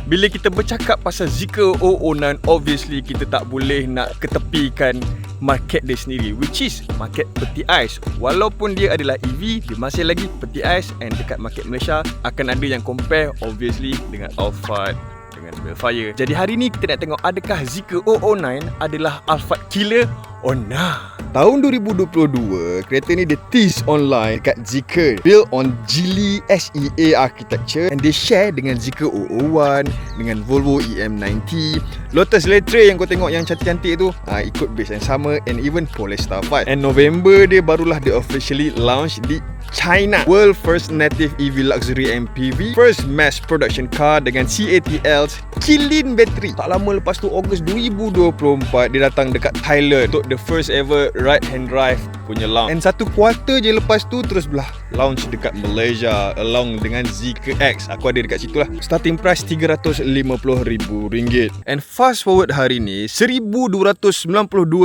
Bila kita bercakap pasal Zeekr 009, obviously kita tak boleh nak ketepikan market dia sendiri, which is market peti ais. Walaupun dia adalah EV, dia masih lagi peti ais, and dekat market Malaysia akan ada yang compare obviously dengan Alphard, dengan Bellfire. Jadi hari ni kita nak tengok adakah Zeekr 009 adalah Alphard killer or nah. Tahun 2022, kereta ni dia tease online dekat Zeekr, built on Geely SEA architecture, and they share dengan Zeekr 001, dengan Volvo EM90, Lotus Eletre yang kau tengok yang cantik-cantik tu, ikut base yang sama, and even Polestar 5. And November dia barulah dia officially launch di China. World first native EV luxury MPV, first mass production car dengan CATL's Kirin battery. Tak lama lepas tu, Ogos 2024, dia datang dekat Thailand untuk the first ever right hand drive punya launch. And 1 kuarter je lepas tu terus belah launch dekat Malaysia along dengan Zeekr X. Aku ada dekat situ lah. Starting price RM350,000. And fast forward hari ni, 1292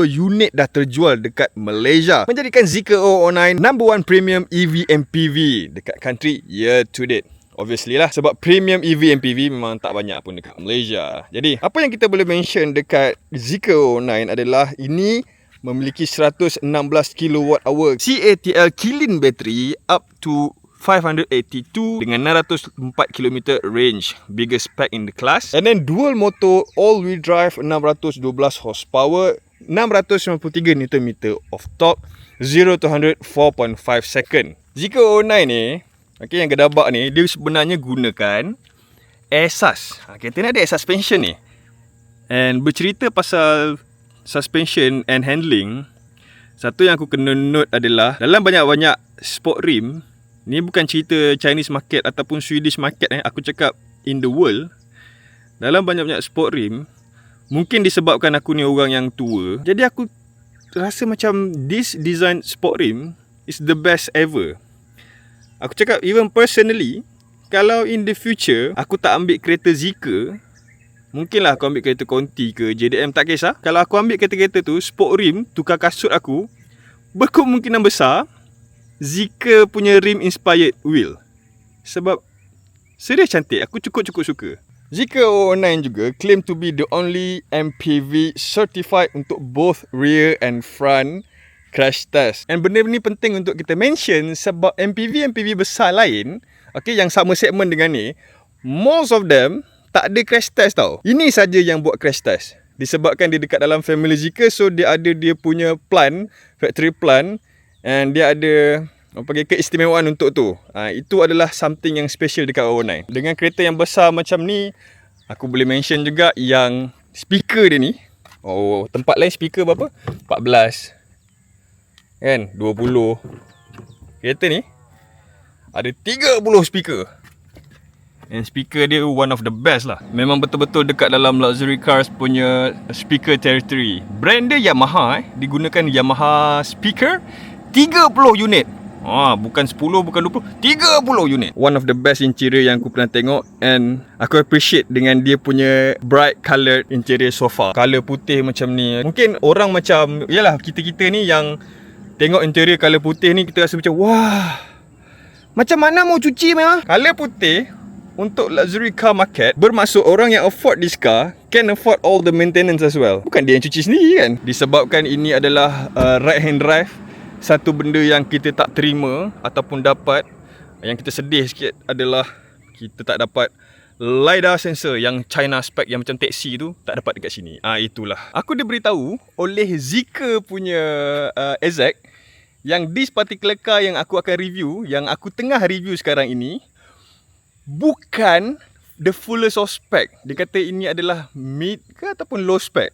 unit dah terjual dekat Malaysia, menjadikan Zeekr 009 number 1 premium EV MPV dekat country year to date. Obviously lah, sebab premium EV MPV memang tak banyak pun dekat Malaysia. Jadi, apa yang kita boleh mention dekat Zeekr 009 adalah ini memiliki 116 kWh CATL Kirin battery up to 582 dengan 604 km range, biggest spec in the class. And then dual motor all wheel drive, 612 horsepower, 693 Nm of torque, 0 to 100 4.5 second. Zeekr 009 ni, okay, yang gedabak ni, dia sebenarnya gunakan air sus. Kereta ni ada air suspension ni. And bercerita pasal suspension and handling, satu yang aku kena note adalah dalam banyak-banyak sport rim, ni bukan cerita Chinese market ataupun Swedish market, aku cakap in the world, dalam banyak-banyak sport rim, mungkin disebabkan aku ni orang yang tua, jadi aku rasa macam this design sport rim is the best ever. Aku cakap even personally, kalau in the future aku tak ambil kereta Zeekr, mungkinlah aku ambil kereta Conti ke JDM, tak kisah. Kalau aku ambil kereta-kereta tu, sport rim, tukar kasut aku, berkemungkinan besar Zeekr punya rim inspired wheel. Sebab serius cantik, aku cukup-cukup suka. Zeekr 009 juga claim to be the only MPV certified untuk both rear and front crash test. And benda ni penting untuk kita mention sebab MPV besar lain, okay, yang sama segmen dengan ni, most of them tak ada crash test tau. Ini saja yang buat crash test. Disebabkan dia dekat dalam family Zeekr, so dia ada dia punya plan, factory plan, and dia ada keistimewaan untuk tu. Itu adalah something yang special dekat 009. Dengan kereta yang besar macam ni, aku boleh mention juga yang speaker dia ni. Tempat lain speaker berapa? 14 kan, 20. Kereta ni ada 30 speaker. And speaker dia one of the best lah. Memang betul-betul dekat dalam luxury cars punya speaker territory. Brand dia Yamaha, digunakan Yamaha speaker 30 unit. Bukan 10, bukan 20, 30 unit. One of the best interior yang aku pernah tengok, and aku appreciate dengan dia punya bright coloured interior sofa. Colour putih macam ni, mungkin orang macam, yalah, kita-kita ni yang tengok interior colour putih ni, kita rasa macam wah, macam mana mau cuci memang. Colour putih untuk luxury car market, bermaksud orang yang afford this car can afford all the maintenance as well. Bukan dia yang cuci sendiri kan. Disebabkan ini adalah right hand drive, satu benda yang kita tak terima ataupun dapat, yang kita sedih sikit adalah kita tak dapat LiDAR sensor yang China spec yang macam taxi tu, tak dapat dekat sini. Itulah. Aku diberitahu oleh Zeekr punya exec yang this particular car yang aku akan review, yang aku tengah review sekarang ini, bukan the fullest of spec. Dia kata ini adalah mid ke ataupun low spec.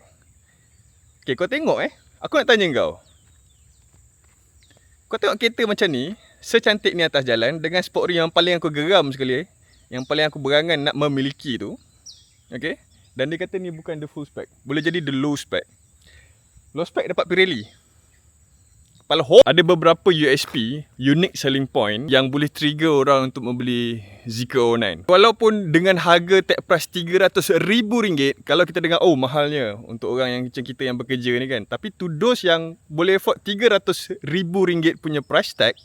Okay, kau tengok aku nak tanya kau. Kau tengok kereta macam ni, secantik ni atas jalan, dengan sport rim yang paling aku geram sekali, yang paling aku berangan nak memiliki tu. Okay, dan dia kata ni bukan the full spec, boleh jadi the low spec. Low spec dapat Pirelli. Ada beberapa USP, unique selling point, yang boleh trigger orang untuk membeli Zeekr 009. Walaupun dengan harga tag price RM300,000, kalau kita dengar mahalnya untuk orang yang macam kita yang bekerja ni kan, tapi to those yang boleh afford RM300,000 punya price tag,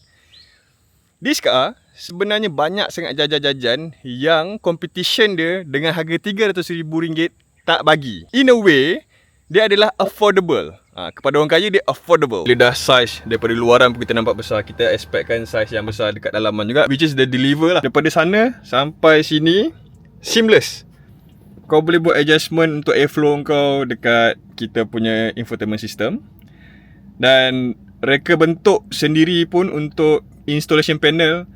this car sebenarnya banyak sangat jajan-jajan yang competition dia dengan harga RM300,000 tak bagi. In a way, dia adalah affordable. Kepada orang kaya dia affordable. Bila dah size daripada luaran pun kita nampak besar, kita expectkan size yang besar dekat dalaman juga, which is the deliver lah. Daripada sana sampai sini seamless. Kau boleh buat adjustment untuk airflow kau dekat kita punya infotainment system. Dan reka bentuk sendiri pun untuk installation panel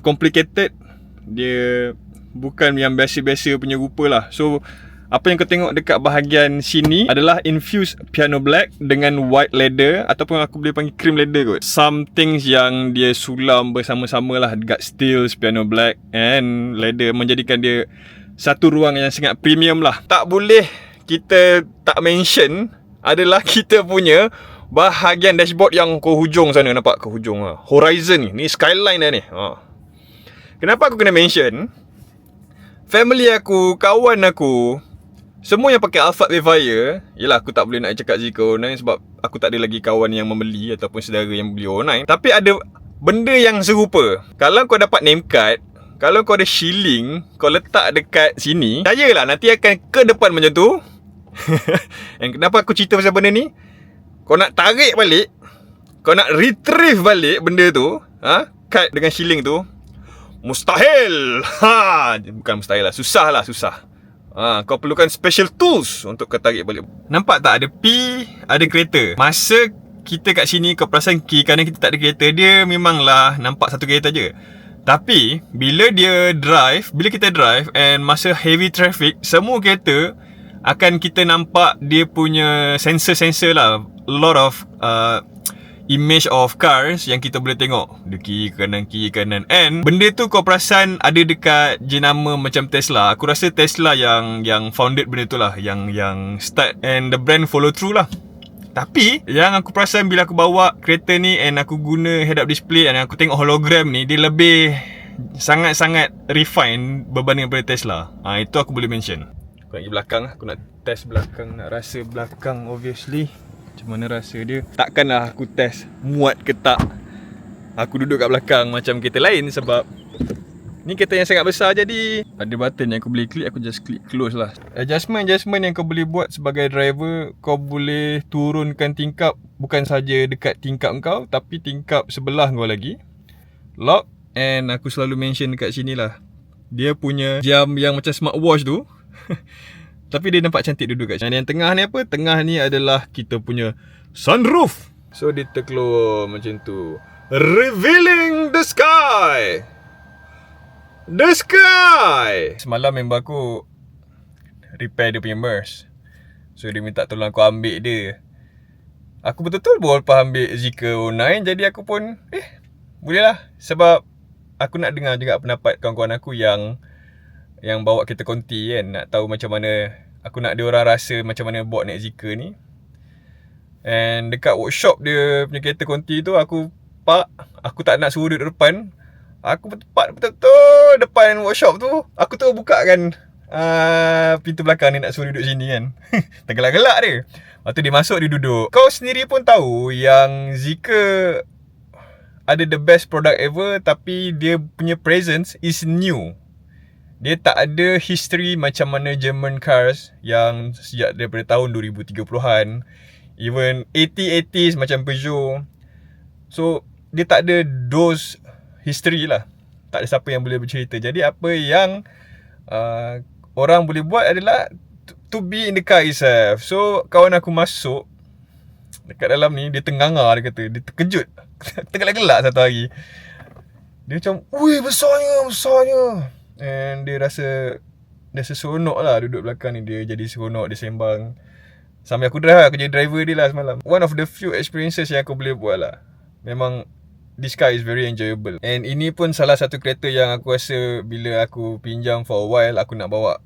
complicated. Dia bukan yang biasa-biasa punya rupa lah. So apa yang kau tengok dekat bahagian sini adalah infused piano black dengan white leather, ataupun aku boleh panggil cream leather kot. Some things yang dia sulam bersama-sama lah dekat steel, piano black and leather, menjadikan dia satu ruang yang sangat premium lah. Tak boleh kita tak mention adalah kita punya bahagian dashboard yang ke hujung sana. Nampak ke hujung lah, horizon ni skyline dah ni. Kenapa aku kena mention? Family aku, kawan aku, semua yang pakai Alphard Wavefire. Yelah, aku tak boleh nak cakap Zeekr 09 sebab aku tak ada lagi kawan yang membeli ataupun saudara yang beli 09. Tapi ada benda yang serupa. Kalau kau dapat name card, kalau kau ada shilling, kau letak dekat sini, percayalah nanti akan ke depan macam tu. And kenapa aku cerita pasal benda ni? Kau nak tarik balik, kau nak retrieve balik benda tu, card dengan shilling tu, mustahil. Bukan mustahil lah, susah lah, susah. Kau perlukan special tools untuk kau tarik balik. Nampak tak, ada P, ada kereta. Masa kita kat sini kau perasan key, kerana kita tak ada kereta, dia memanglah nampak satu kereta je. Tapi bila kita drive and masa heavy traffic, semua kereta akan kita nampak dia punya sensor-sensor lah. A lot of image of cars yang kita boleh tengok. Dia kiri kanan. And benda tu kau perasan ada dekat jenama macam Tesla. Aku rasa Tesla yang founded benda tu lah, yang start and the brand follow through lah. Tapi yang aku perasan bila aku bawa kereta ni and aku guna head up display and aku tengok hologram ni, dia lebih sangat-sangat refine berbanding daripada Tesla. Itu aku boleh mention. Aku nak pergi belakang, aku nak test belakang, nak rasa belakang obviously. Macam mana rasa dia. Takkanlah aku test muat ke tak aku duduk kat belakang macam kereta lain, sebab ni kereta yang sangat besar, jadi ada button yang aku boleh klik, aku just klik close lah. Adjustment yang kau boleh buat sebagai driver, kau boleh turunkan tingkap bukan saja dekat tingkap kau, tapi tingkap sebelah kau lagi. Lock, and aku selalu mention dekat sini lah, dia punya jam yang macam smartwatch tu. Tapi dia nampak cantik duduk kat sini. Dan yang tengah ni apa? Tengah ni adalah kita punya sunroof. So dia terkeluar macam tu, revealing the sky. The sky. Semalam member aku repair dia punya MERS. So dia minta tolong aku ambil dia. Aku betul-betul baru lepas ambil Zeekr 09. Jadi aku pun boleh lah. Sebab aku nak dengar juga pendapat kawan-kawan aku yang bawa kereta konti kan. Nak tahu macam mana, aku nak dia orang rasa macam mana bawa naik Zeekr ni. And dekat workshop dia punya kereta konti tu, aku tak nak suruh duduk depan. Aku bertempat betul-betul depan workshop tu. Aku tu buka kan pintu belakang ni, nak suruh duduk sini kan. Tergelak-gelak dia. Lepas tu dia masuk, dia duduk. Kau sendiri pun tahu yang Zeekr ada the best product ever, tapi dia punya presence is new. Dia tak ada history macam mana German cars yang sejak daripada tahun 2030-an, even 80s macam Peugeot. So dia tak ada those history lah. Tak ada siapa yang boleh bercerita. Jadi apa yang orang boleh buat adalah to be in the car itself. So kawan aku masuk dekat dalam ni, dia tenganga, dia kata dia terkejut. Tergelak-gelak satu hari. Dia macam, "Ui, besarnya." And dia rasa seronok lah duduk belakang ni. Dia jadi seronok, dia sembang. Sambil aku drive, aku jadi driver dia lah semalam. One of the few experiences yang aku boleh buat lah. Memang this car is very enjoyable. And ini pun salah satu kereta yang aku rasa bila aku pinjam for a while, aku nak bawa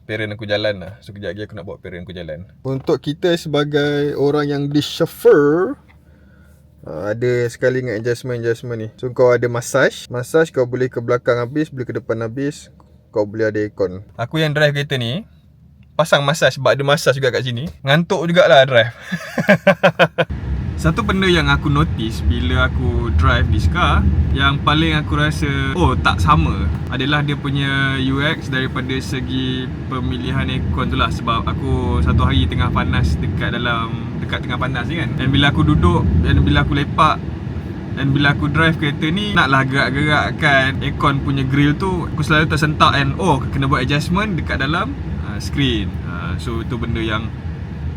parent aku jalan lah. So kejap lagi aku nak bawa parent aku jalan. Untuk kita sebagai orang yang di chauffeur, ada sekali dengan adjustment ni. So kau ada massage kau boleh ke belakang habis, boleh ke depan habis. Kau boleh ada aircon. Aku yang drive kereta ni pasang massage sebab ada massage juga kat sini. Ngantuk jugalah drive. Satu benda yang aku notice bila aku drive this car, yang paling aku rasa tak sama adalah dia punya UX daripada segi pemilihan aircon tu lah. Sebab aku satu hari tengah panas dekat tengah panas ni kan, dan bila aku duduk dan bila aku lepak dan bila aku drive kereta ni, naklah gerak-gerakkan aircon punya grill tu, aku selalu tersentak and kena buat adjustment dekat dalam screen. So itu benda yang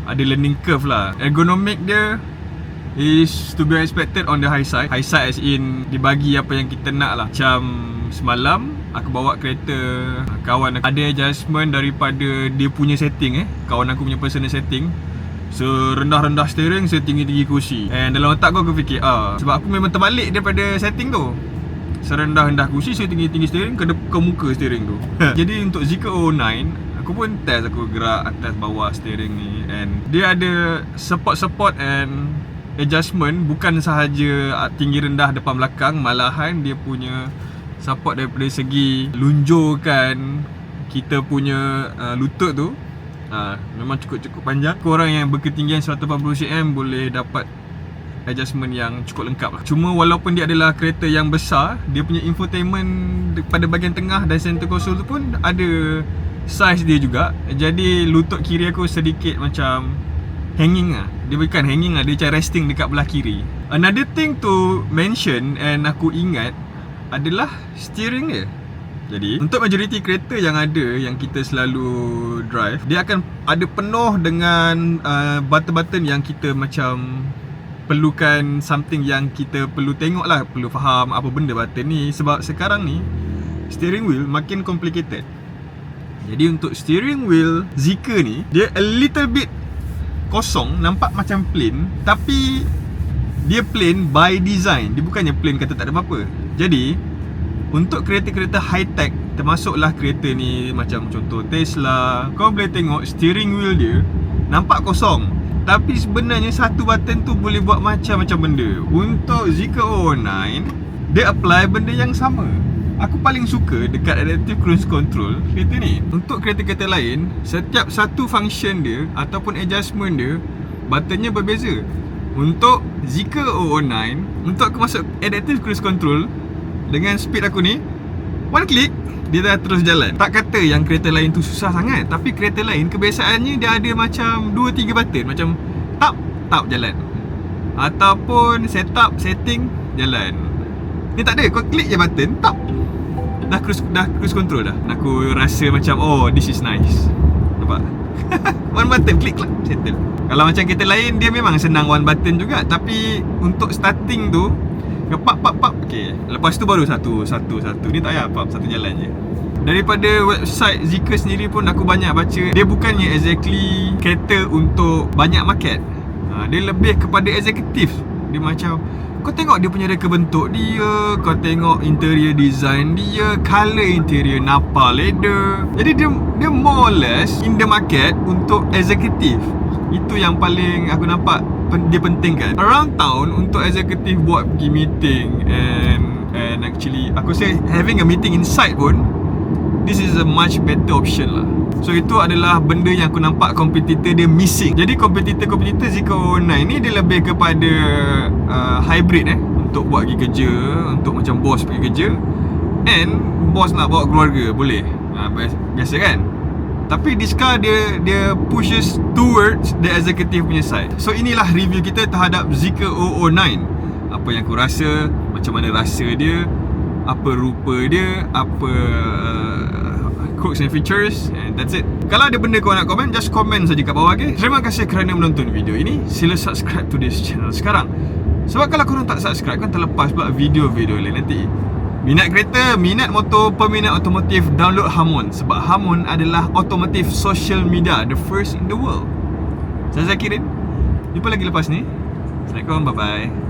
ada learning curve lah. Ergonomic dia is to be expected on the high side. High side as in dibagi apa yang kita nak lah. Macam semalam aku bawa kereta kawan aku, ada adjustment daripada dia punya setting kawan aku punya personal setting. So rendah-rendah steering, so tinggi-tinggi kursi. And dalam otak aku fikir sebab aku memang terbalik daripada setting tu. Serendah-rendah kursi, so tinggi-tinggi steering, ke muka steering tu. Jadi untuk Zeekr 009, aku pun test, aku gerak atas bawah steering ni, and dia ada support and adjustment, bukan sahaja tinggi rendah depan belakang, malahan dia punya support daripada segi lunjurkan kita punya lutut tu. Memang cukup panjang. Korang yang berketinggian 180 cm boleh dapat adjustment yang cukup lengkap lah. Cuma walaupun dia adalah kereta yang besar, dia punya infotainment pada bahagian tengah dan center console tu pun ada size dia juga. Jadi lutut kiri aku sedikit macam hanging lah. Dia bukan hanging lah, dia macam resting dekat belah kiri. Another thing to mention and aku ingat adalah steering dia. Jadi untuk majoriti kereta yang ada, yang kita selalu drive, dia akan ada penuh dengan button-button yang kita macam perlukan something yang kita perlu tengok lah, perlu faham apa benda button ni. Sebab sekarang ni steering wheel makin complicated. Jadi untuk steering wheel Zeekr ni, dia a little bit kosong, nampak macam plain, tapi dia plain by design. Dia bukannya plain kata tak ada apa-apa. Jadi untuk kereta-kereta high tech, termasuklah kereta ni macam contoh Tesla, kau boleh tengok steering wheel dia nampak kosong, tapi sebenarnya satu button tu boleh buat macam-macam benda. Untuk Zeekr 009, dia apply benda yang sama. Aku paling suka dekat adaptive cruise control kereta ni. Untuk kereta-kereta lain, setiap satu function dia ataupun adjustment dia, buttonnya berbeza. Untuk Zeekr 009, untuk aku masuk adaptive cruise control dengan speed aku ni, one click dia dah terus jalan. Tak kata yang kereta lain tu susah sangat, tapi kereta lain kebiasaannya dia ada macam 2-3 button, macam tap jalan, ataupun setting jalan. Ni tak ada, kau klik je button tap, dah cruise control dah. Aku rasa macam this is nice. Nampak? One button, klik settle. Kalau macam kereta lain, dia memang senang one button juga, tapi untuk starting tu pap, okay. Lepas tu baru satu. Ni tak payah pap, satu jalan je. Daripada website Zeekr sendiri pun aku banyak baca, dia bukannya exactly kereta untuk banyak market. Dia lebih kepada eksekutif. Dia macam kau tengok dia punya reka bentuk dia, kau tengok interior design dia, color interior Napa leather. Jadi dia more or less in the market untuk eksekutif. Itu yang paling aku nampak dia pentingkan. Around town untuk eksekutif buat pergi meeting and actually aku say having a meeting inside pun, this is a much better option lah. So itu adalah benda yang aku nampak kompetitor dia missing. Jadi kompetitor Zeekr 009 ni dia lebih kepada hybrid untuk buat pergi kerja, untuk macam bos pergi kerja, and bos nak bawa keluarga boleh. Biasa kan? Tapi this car dia pushes towards the executive punya side. So inilah review kita terhadap Zeekr 009. Apa yang aku rasa, macam mana rasa dia, apa rupa dia, apa quirks and features, and that's it. Kalau ada benda kau nak komen, just komen saja kat bawah, okay? Terima kasih kerana menonton video ini. Sila subscribe to this channel sekarang. Sebab kalau korang tak subscribe, kan terlepas pula video-video lain nanti. Minat kereta, minat motor, peminat otomotif, download Harmon. Sebab Harmon adalah otomotif social media, the first in the world. Saya Zakirin. Jumpa lagi lepas ni. Assalamualaikum, bye-bye.